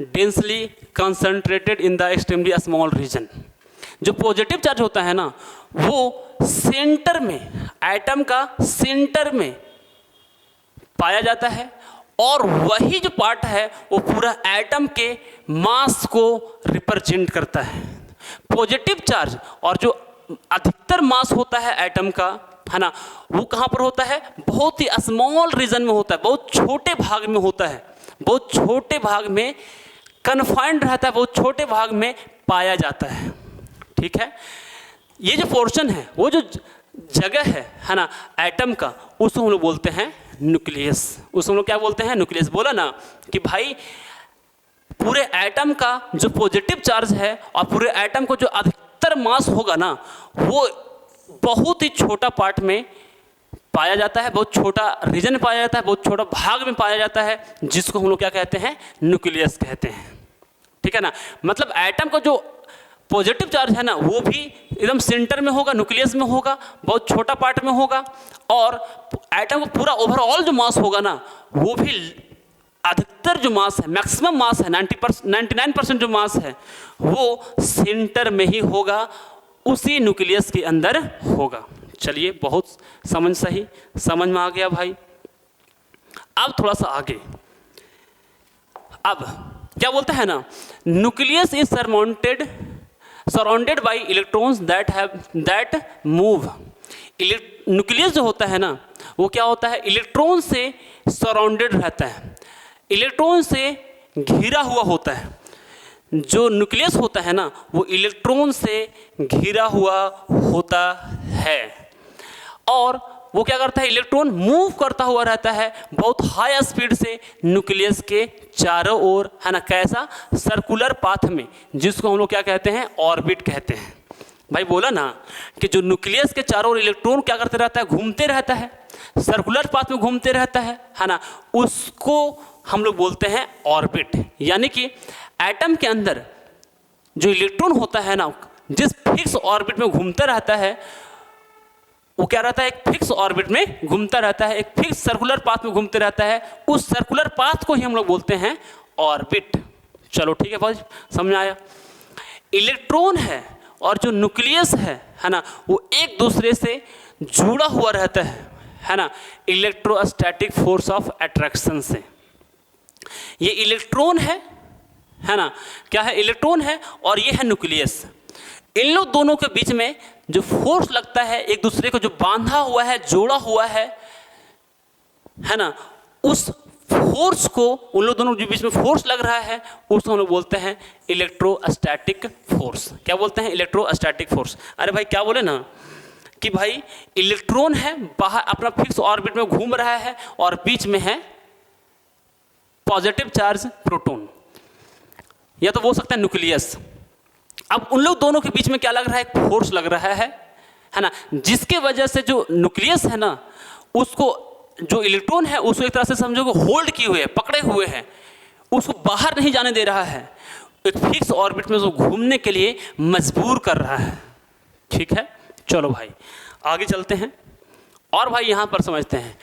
densely concentrated in the extremely small region. जो पॉजिटिव चार्ज होता है ना वो सेंटर में, एटम का सेंटर में पाया जाता है, और वही जो पार्ट है वो पूरा एटम के मास को रिप्रेजेंट करता है। पॉजिटिव चार्ज और जो अधिकतर मास होता है एटम का, है ना, वो कहाँ पर होता है, बहुत ही स्मॉल रीजन में होता है, बहुत छोटे भाग में होता है, बहुत छोटे भाग में कन्फाइंड रहता है, बहुत छोटे भाग में पाया जाता है। ठीक है, ये जो पोर्शन है, वो जो जगह है ना एटम का, उसको हम लोग बोलते हैं न्यूक्लियस। उसको हम लोग क्या बोलते हैं, न्यूक्लियस। बोला ना कि भाई पूरे एटम का जो पॉजिटिव चार्ज है और पूरे एटम को जो अधिकतर मास होगा ना वो बहुत ही छोटा पार्ट में पाया जाता है, बहुत छोटा रीजन में पाया जाता है, बहुत छोटा भाग में पाया जाता है, जिसको हम लोग क्या कहते हैं, न्यूक्लियस कहते हैं। ठीक है ना, मतलब एटम का जो पॉजिटिव चार्ज है ना वो भी एकदम सेंटर में होगा, न्यूक्लियस में होगा, बहुत छोटा पार्ट में होगा, और एटम का पूरा ओवरऑल जो मास होगा ना वो भी अधिकतर जो मास है, मैक्सिमम मास है, 99% जो मास है वो सेंटर में ही होगा, उसी न्यूक्लियस के अंदर होगा। चलिए बहुत समझ में आ गया भाई। अब थोड़ा सा आगे, अब क्या बोलते हैं ना, nucleus is surrounded by electrons that move. Nucleus जो होता है ना वो क्या होता है, इलेक्ट्रॉन से सराउंडेड रहता है, इलेक्ट्रॉन से घिरा हुआ होता है। जो न्यूक्लियस होता है ना वो इलेक्ट्रॉन से घिरा हुआ होता है, और वो क्या करता है, इलेक्ट्रॉन मूव करता हुआ रहता है बहुत हाई स्पीड से न्यूक्लियस के चारों ओर, है ना, कैसा, सर्कुलर पाथ में, जिसको हम लोग क्या कहते हैं, ऑर्बिट कहते हैं। भाई बोला ना कि जो न्यूक्लियस के चारों ओर इलेक्ट्रॉन क्या करते रहता है, घूमते रहता है, सर्कुलर पाथ में घूमते रहता है ना, उसको हम लोग बोलते हैं ऑर्बिट। यानी कि एटम के अंदर जो इलेक्ट्रॉन होता है ना, जिस फिक्स ऑर्बिट में घूमता रहता है, वो क्या रहता है, एक फिक्स ऑर्बिट में घूमता रहता है, एक फिक्स सर्कुलर पाथ में घूमते रहता है, उस सर्कुलर पाथ को ही हम लोग बोलते हैं ऑर्बिट। चलो ठीक है भाई, समझ आया। इलेक्ट्रॉन है और जो न्यूक्लियस है ना, वो एक दूसरे से जुड़ा हुआ रहता है ना, इलेक्ट्रोस्टैटिक फोर्स ऑफ अट्रैक्शन से। ये इलेक्ट्रॉन है ना, क्या है, इलेक्ट्रॉन है और ये है न्यूक्लियस। इन लोग दोनों के बीच में जो फोर्स लगता है, एक दूसरे को जो बांधा हुआ है, जोड़ा हुआ है ना, उस फोर्स को, उन लोग दोनों के बीच में फोर्स लग रहा है, उसको हम लोग बोलते हैं इलेक्ट्रोस्टैटिक फोर्स। क्या बोलते हैं, इलेक्ट्रोस्टैटिक फोर्स। अरे भाई क्या बोले ना कि भाई इलेक्ट्रॉन है, बाहर अपना फिक्स ऑर्बिट में घूम रहा है और बीच में है पॉजिटिव चार्ज प्रोटॉन, या तो हो सकता है न्यूक्लियस। अब उन लोग दोनों के बीच में क्या लग रहा है, एक फोर्स लग रहा है ना, जिसके वजह से जो न्यूक्लियस है ना, उसको, जो इलेक्ट्रॉन है उसको एक तरह से समझो कि होल्ड किए हुए है, पकड़े हुए हैं, उसको बाहर नहीं जाने दे रहा है, एक फिक्स ऑर्बिट में उसको घूमने के लिए मजबूर कर रहा है। ठीक है, चलो भाई आगे चलते हैं और भाई यहाँ पर समझते हैं।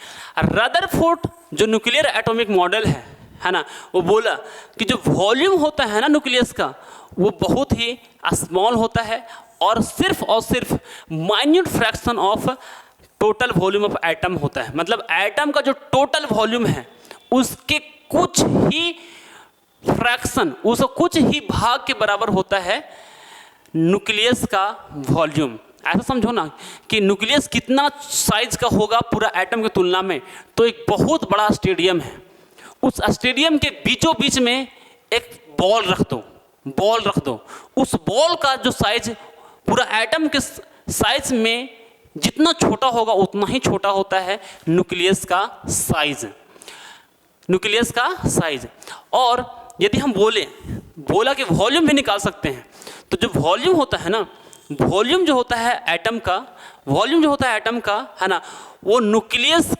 रदरफोर्ड जो न्यूक्लियर एटॉमिक मॉडल है ना, वो बोला कि जो वॉल्यूम होता है ना न्यूक्लियस का, वो बहुत ही स्मॉल होता है और सिर्फ minute fraction of total volume of atom होता है। मतलब एटम का जो टोटल वॉल्यूम है उसके कुछ ही फ्रैक्शन, उसका कुछ ही भाग के बराबर होता है न्यूक्लियस का वॉल्यूम। ऐसा समझो ना कि न्यूक्लियस कितना साइज का होगा पूरा एटम की तुलना में, तो एक बहुत बड़ा स्टेडियम है, उस स्टेडियम के बीचों बीच में एक बॉल रख दो, उस बॉल का जो साइज पूरा एटम के साइज में जितना छोटा होगा उतना ही छोटा होता है न्यूक्लियस का साइज। और यदि हम बोला कि वॉल्यूम भी निकाल सकते हैं, तो जो वॉल्यूम होता है ना, वॉल्यूम जो होता है एटम का है ना, वो न्यूक्लियस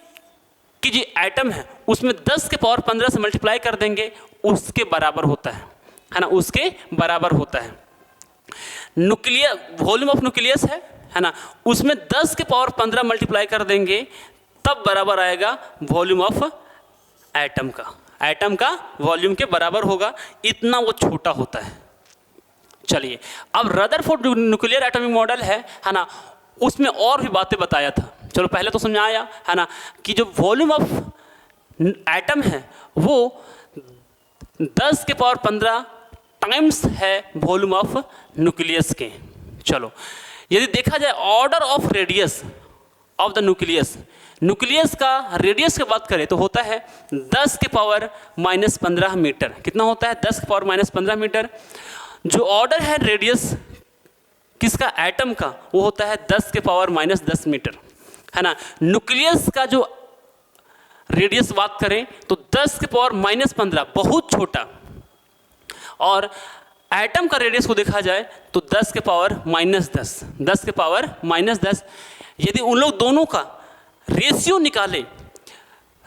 की जो एटम है उसमें 10 के पावर 15 से मल्टीप्लाई कर देंगे, उसके बराबर होता है ना, उसके बराबर होता है। वॉल्यूम ऑफ न्यूक्लियस है ना, उसमें 10 के पावर 15 मल्टीप्लाई कर देंगे, तब बराबर आएगा वॉल्यूम ऑफ एटम का वॉल्यूम के बराबर होगा, इतना वो छोटा होता है। चलिए, अब रदरफोर्ड जो न्यूक्लियर एटॉमिक मॉडल है ना, उसमें और भी बातें बताया था। चलो पहले तो समझ आया है ना कि जो वॉल्यूम ऑफ एटम है वो 10 के पावर 15 टाइम्स है वॉल्यूम ऑफ न्यूक्लियस के। चलो, यदि देखा जाए order of radius of the nucleus का रेडियस की बात करें तो होता है 10 के पावर -15 मीटर। कितना होता है? 10 के पावर -15 मीटर। जो ऑर्डर है रेडियस किसका? एटम का, वो होता है 10 के पावर -10 मीटर, है ना। न्यूक्लियस का जो रेडियस बात करें तो 10 के पावर -15, बहुत छोटा। और एटम का रेडियस को देखा जाए तो 10 के पावर -10, 10 के पावर -10। यदि उन लोग दोनों का रेशियो निकाले,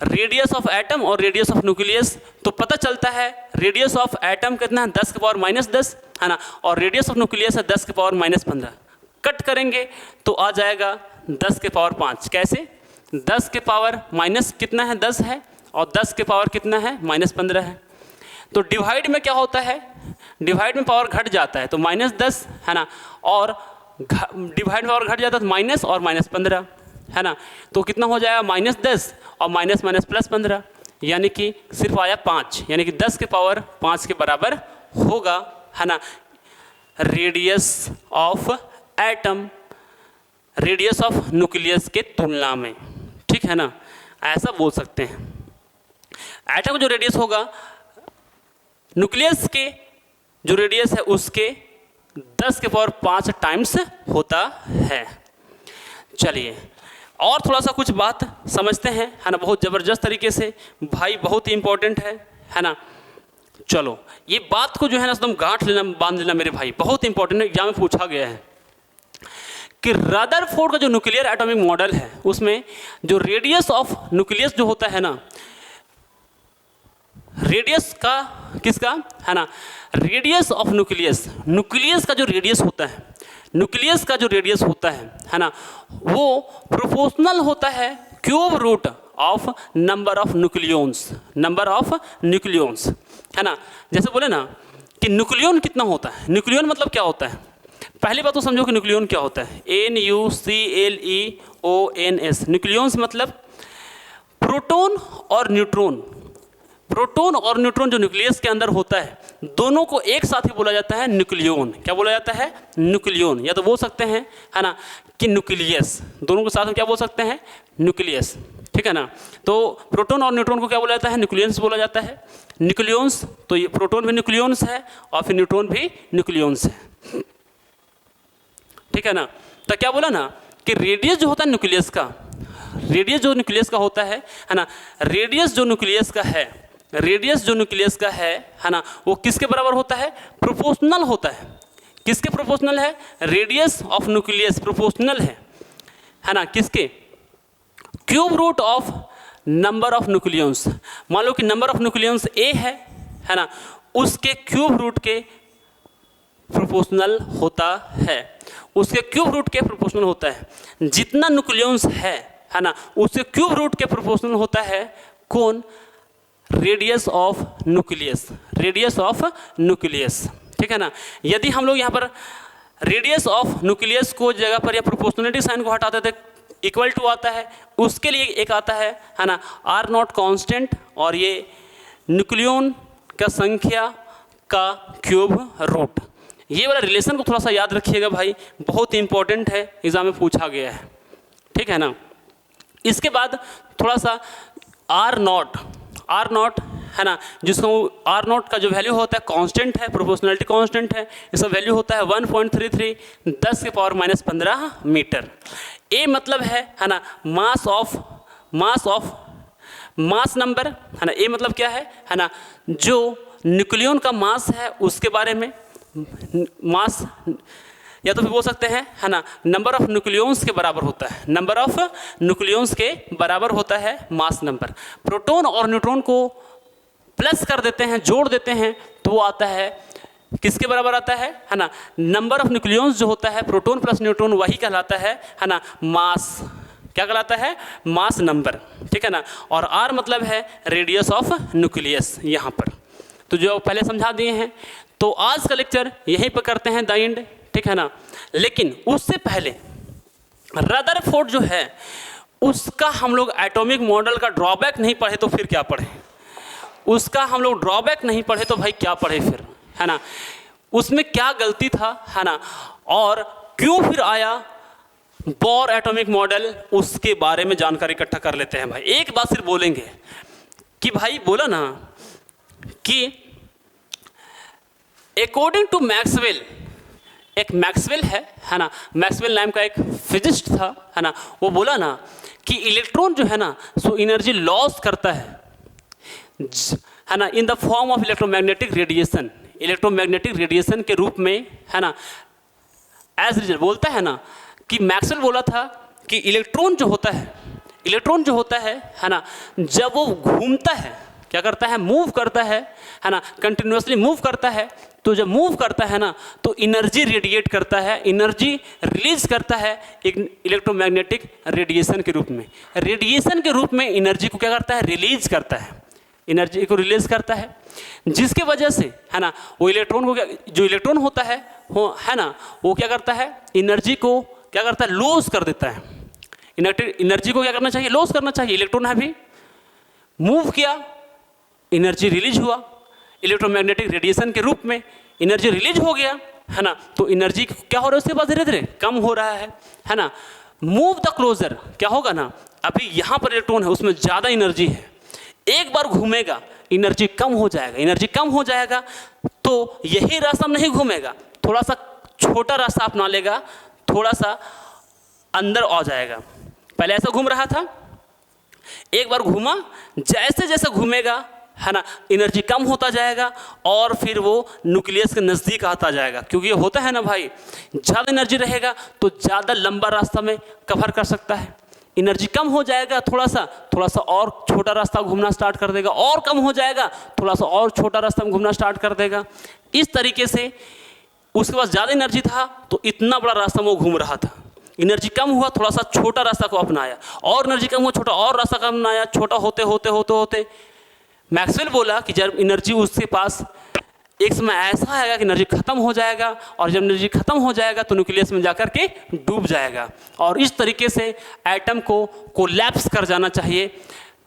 रेडियस ऑफ एटम और रेडियस ऑफ न्यूक्लियस, तो पता चलता है रेडियस ऑफ एटम कितना है? 10 के पावर -10, है ना, और रेडियस ऑफ न्यूक्लियस है 10 के पावर -15। कट करेंगे तो आ जाएगा 10 के पावर 5। कैसे? 10 के पावर माइनस कितना है? 10 है, और 10 के पावर कितना है? -15 है। तो डिवाइड में क्या होता है? डिवाइड में पावर घट जाता है, तो -10, है ना, और डिवाइड में पावर घट जाता है तो माइनस और -15, है ना। तो कितना हो जाएगा? -10 और माइनस +15, यानी कि सिर्फ आया 5, यानी कि 10 के पावर 5 के बराबर होगा, है ना, radius of atom radius of nucleus के तुलना में। ठीक है ना, ऐसा बोल सकते हैं। एटम का जो रेडियस होगा न्यूक्लियस के जो रेडियस है उसके 10 के पावर 5 टाइम्स होता है। चलिए, और थोड़ा सा कुछ बात समझते हैं, है ना, बहुत ज़बरदस्त तरीके से भाई, बहुत ही इंपॉर्टेंट है ना। चलो ये बात को जो है ना एकदम गांठ लेना, बांध लेना मेरे भाई, बहुत इंपॉर्टेंट है, एग्जाम में पूछा गया है कि रदरफोर्ड का जो न्यूक्लियर एटॉमिक मॉडल है उसमें जो रेडियस ऑफ न्यूक्लियस जो होता है ना, रेडियस का किसका, है ना, रेडियस ऑफ न्यूक्लियस, न्यूक्लियस का जो रेडियस होता है, न्यूक्लियस का जो रेडियस होता है ना, वो प्रोपोर्शनल होता है cube root of number of nucleons, number of nucleons, है ना। जैसे बोले ना कि न्यूक्लियॉन कितना होता है, न्यूक्लियॉन मतलब क्या होता है, पहली बात तो समझो कि न्यूक्लियॉन क्या होता है, NUCLEONS, न्यूक्लियॉन्स मतलब प्रोटॉन और न्यूट्रॉन, प्रोटॉन और न्यूट्रॉन जो न्यूक्लियस के अंदर होता है, दोनों को एक साथ ही बोला जाता है न्यूक्लियॉन। क्या बोला जाता है, न्यूक्लियॉन, या तो बोल सकते हैं, है ना, कि न्यूक्लियस, दोनों के साथ में क्या बोल सकते हैं, न्यूक्लियस, ठीक है ना। तो प्रोटॉन और न्यूट्रॉन को क्या बोला जाता है, न्यूक्लियंस बोला जाता है, न्यूक्लियंस। तो ये प्रोटॉन भी न्यूक्लियंस है और फिर न्यूट्रॉन भी न्यूक्लियंस है, ठीक है ना। तो क्या बोला ना कि रेडियस जो होता है न्यूक्लियस का, रेडियस जो न्यूक्लियस का होता है ना, रेडियस जो न्यूक्लियस का है, रेडियस जो न्यूक्लियस का है ना, वो किसके बराबर होता है, प्रोपोर्शनल होता है। किसके प्रोपोर्शनल है, रेडियस ऑफ न्यूक्लियस प्रोपोर्शनल है ना, किसके, cube root of number of nucleons. मान लो कि नंबर ऑफ न्यूक्लियंस ए है ना, उसके क्यूब रूट के प्रोपोर्शनल होता है, उसके क्यूब रूट के प्रोपोर्शनल होता है। जितना न्यूक्लियंस है ना, उसके क्यूब रूट के प्रोपोर्शनल होता है कौन, radius of nucleus, radius of nucleus, ठीक है ना। यदि हम लोग यहाँ पर रेडियस ऑफ न्यूक्लियस को जगह पर या प्रोपोर्शनलिटी साइन को हटाते थे, इक्वल टू आता है, उसके लिए एक आता है ना, R0 कांस्टेंट, और ये न्यूक्लियन का संख्या का क्यूब रूट। ये वाला रिलेशन को थोड़ा सा याद रखिएगा भाई, बहुत इंपॉर्टेंट है, एग्जाम में पूछा गया है, ठीक है ना। इसके बाद थोड़ा सा R0 है ना, जिसको R0 का जो वैल्यू होता है कांस्टेंट है, प्रोपोर्शनलिटी कांस्टेंट है, इसका वैल्यू होता है 1.33 10⁻⁻15 मीटर। ए मतलब है ना, मास नंबर, है ना। ए मतलब क्या है ना, जो न्यूक्लियन का मास है उसके बारे में, मास, या तो फिर बोल सकते हैं, है ना, नंबर ऑफ न्यूक्लियंस के बराबर होता है, नंबर ऑफ न्यूक्लियंस के बराबर होता है मास नंबर। प्रोटॉन और न्यूट्रॉन को प्लस कर देते हैं, जोड़ देते हैं, तो वो आता है किसके बराबर आता है ना, नंबर ऑफ न्यूक्लियंस जो होता है प्रोटॉन प्लस न्यूट्रॉन, वही कहलाता है ना, मास। क्या कहलाता है, मास नंबर, ठीक है ना। और आर मतलब है रेडियस ऑफ न्यूक्लियस यहाँ पर, तो जो पहले समझा दिए हैं। तो आज का लेक्चर यहीं पर करते हैं द एंड, ठीक है ना। लेकिन उससे पहले रदरफोर्ड जो है उसका हम लोग एटॉमिक मॉडल का ड्रॉबैक नहीं पढ़े तो फिर क्या पढ़े, उसका हम लोग ड्रॉबैक नहीं पढ़े तो भाई क्या पढ़े फिर, है ना। उसमें क्या गलती था, है ना, और क्यों फिर आया बोर एटॉमिक मॉडल, उसके बारे में जानकारी इकट्ठा कर लेते हैं भाई। एक बात सिर्फ बोलेंगे कि भाई बोला ना कि अकॉर्डिंग टू मैक्सवेल, एक मैक्सवेल है ना, मैक्सवेल नाम का एक फिजिस्ट था, है ना, वो बोला ना कि इलेक्ट्रॉन जो है ना सो एनर्जी लॉस करता है ना, in the form of electromagnetic radiation, electromagnetic radiation के रूप में, है ना, एज रिजल्ट। बोलता है ना कि मैक्सवेल बोला था कि इलेक्ट्रॉन जो होता है, इलेक्ट्रॉन जो होता है ना, जब वो घूमता है, क्या करता है, मूव करता है ना, कंटिन्यूसली मूव करता है, तो जब मूव करता है ना तो एनर्जी रेडिएट करता है, एनर्जी रिलीज करता है एक इलेक्ट्रोमैग्नेटिक रेडिएशन के रूप में। रेडिएशन के रूप में एनर्जी को क्या करता है, रिलीज करता है, एनर्जी को रिलीज करता है, जिसके वजह से, है ना, वो इलेक्ट्रॉन को, जो इलेक्ट्रॉन होता है है ना, वो क्या करता है, एनर्जी को क्या करता है, लॉस कर देता है। एनर्जी को क्या करना चाहिए, लॉस करना चाहिए। इलेक्ट्रॉन है भी मूव किया, एनर्जी रिलीज हुआ, इलेक्ट्रोमैग्नेटिक रेडिएशन के रूप में एनर्जी रिलीज हो गया, है ना। तो एनर्जी क्या हो रहा है उसके बाद धीरे धीरे कम हो रहा है ना। मूव द क्लोजर, क्या होगा ना, अभी यहाँ पर इलेक्ट्रॉन है उसमें ज़्यादा एनर्जी है, एक बार घूमेगा एनर्जी कम हो जाएगा, एनर्जी कम हो जाएगा तो यही रास्ता नहीं घूमेगा, थोड़ा सा छोटा रास्ता अपना लेगा, थोड़ा सा अंदर आ जाएगा, पहले ऐसा घूम रहा था, एक बार घूमा, जैसे जैसे घूमेगा है ना, एनर्जी कम होता जाएगा और फिर वो न्यूक्लियस के नज़दीक आता जाएगा। क्योंकि ये होता है ना भाई, ज़्यादा एनर्जी रहेगा तो ज़्यादा लंबा रास्ता में कवर कर सकता है, एनर्जी कम हो जाएगा थोड़ा सा और छोटा रास्ता घूमना स्टार्ट कर देगा, और कम हो जाएगा थोड़ा सा और छोटा रास्ता में घूमना स्टार्ट कर देगा। इस तरीके से उसके पास ज़्यादा एनर्जी था तो इतना बड़ा रास्ता में वो घूम रहा था, एनर्जी कम हुआ थोड़ा सा छोटा रास्ता को अपनाया, और एनर्जी कम हुआ छोटा और रास्ता को अपनाया, छोटा होते होते होते होते मैक्सवेल बोला कि जब एनर्जी उसके पास एक समय ऐसा आएगा कि एनर्जी खत्म हो जाएगा, और जब एनर्जी खत्म हो जाएगा तो न्यूक्लियस में जाकर के डूब जाएगा, और इस तरीके से एटम को कोलैप्स कर जाना चाहिए,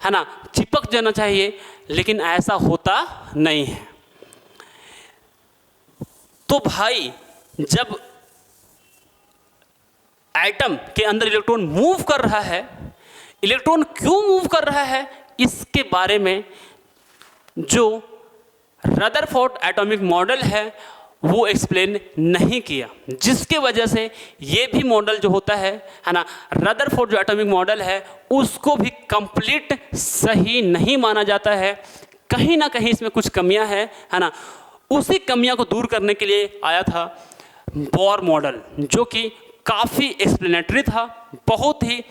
है ना, चिपक जाना चाहिए, लेकिन ऐसा होता नहीं है। तो भाई जब एटम के अंदर इलेक्ट्रॉन मूव कर रहा है, इलेक्ट्रॉन क्यों मूव कर रहा है, इसके बारे में जो रदरफोर्ड एटॉमिक मॉडल है वो एक्सप्लेन नहीं किया, जिसके वजह से ये भी मॉडल जो होता है ना, रदरफोर्ड जो एटॉमिक मॉडल है उसको भी कंप्लीट सही नहीं माना जाता है। कहीं ना कहीं इसमें कुछ कमियां है ना। उसी कमियां को दूर करने के लिए आया था बोर मॉडल, जो कि काफ़ी एक्सप्लेनेटरी था, बहुत ही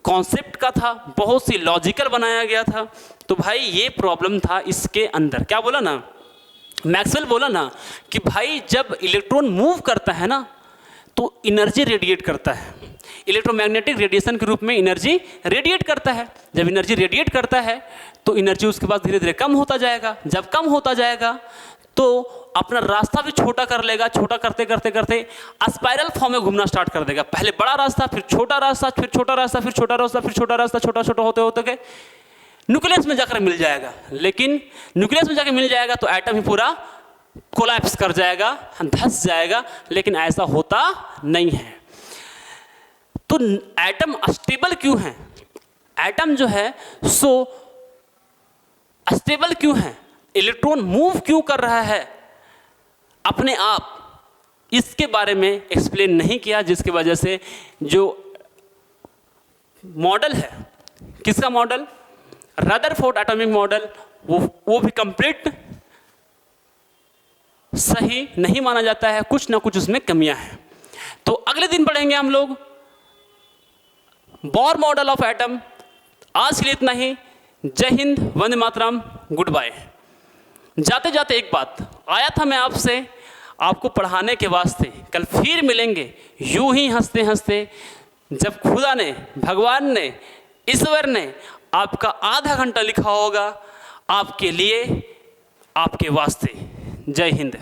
कॉन्सेप्ट का था, बहुत सी लॉजिकल बनाया गया था। तो भाई ये प्रॉब्लम था इसके अंदर। क्या बोला ना, मैक्सवेल बोला ना कि भाई जब इलेक्ट्रॉन मूव करता है ना तो एनर्जी रेडिएट करता है, इलेक्ट्रोमैग्नेटिक रेडिएशन के रूप में एनर्जी रेडिएट करता है। जब एनर्जी रेडिएट करता है तो एनर्जी उसके पास धीरे धीरे कम होता जाएगा, जब कम होता जाएगा तो अपना रास्ता भी छोटा कर लेगा, छोटा करते करते करते स्पाइरल फॉर्म में घूमना स्टार्ट कर देगा। पहले बड़ा रास्ता, फिर छोटा रास्ता, फिर छोटा रास्ता, फिर छोटा रास्ता, फिर छोटा रास्ता, छोटा छोटा होते होते के न्यूक्लियस में जाकर मिल जाएगा। लेकिन न्यूक्लियस में जाकर मिल जाएगा तो एटम ही पूरा कोलैप्स कर जाएगा, धंस जाएगा, लेकिन ऐसा होता नहीं है। तो एटम स्टेबल क्यों है, एटम जो है सो स्टेबल क्यों है, इलेक्ट्रॉन मूव क्यों कर रहा है अपने आप, इसके बारे में एक्सप्लेन नहीं किया, जिसकी वजह से जो मॉडल है, किसका मॉडल, रदरफोर्ड एटॉमिक मॉडल, वो भी कंप्लीट सही नहीं माना जाता है, कुछ ना कुछ उसमें कमियां हैं। तो अगले दिन पढ़ेंगे हम लोग बोर मॉडल ऑफ एटम। आज के लिए इतना ही। जय हिंद, वंदे मातरम, गुड बाय। जाते जाते एक बात, आया था मैं आपसे आपको पढ़ाने के वास्ते, कल फिर मिलेंगे यूं ही हंसते हंसते, जब खुदा ने, भगवान ने, ईश्वर ने आपका आधा घंटा लिखा होगा आपके लिए, आपके वास्ते। जय हिंद।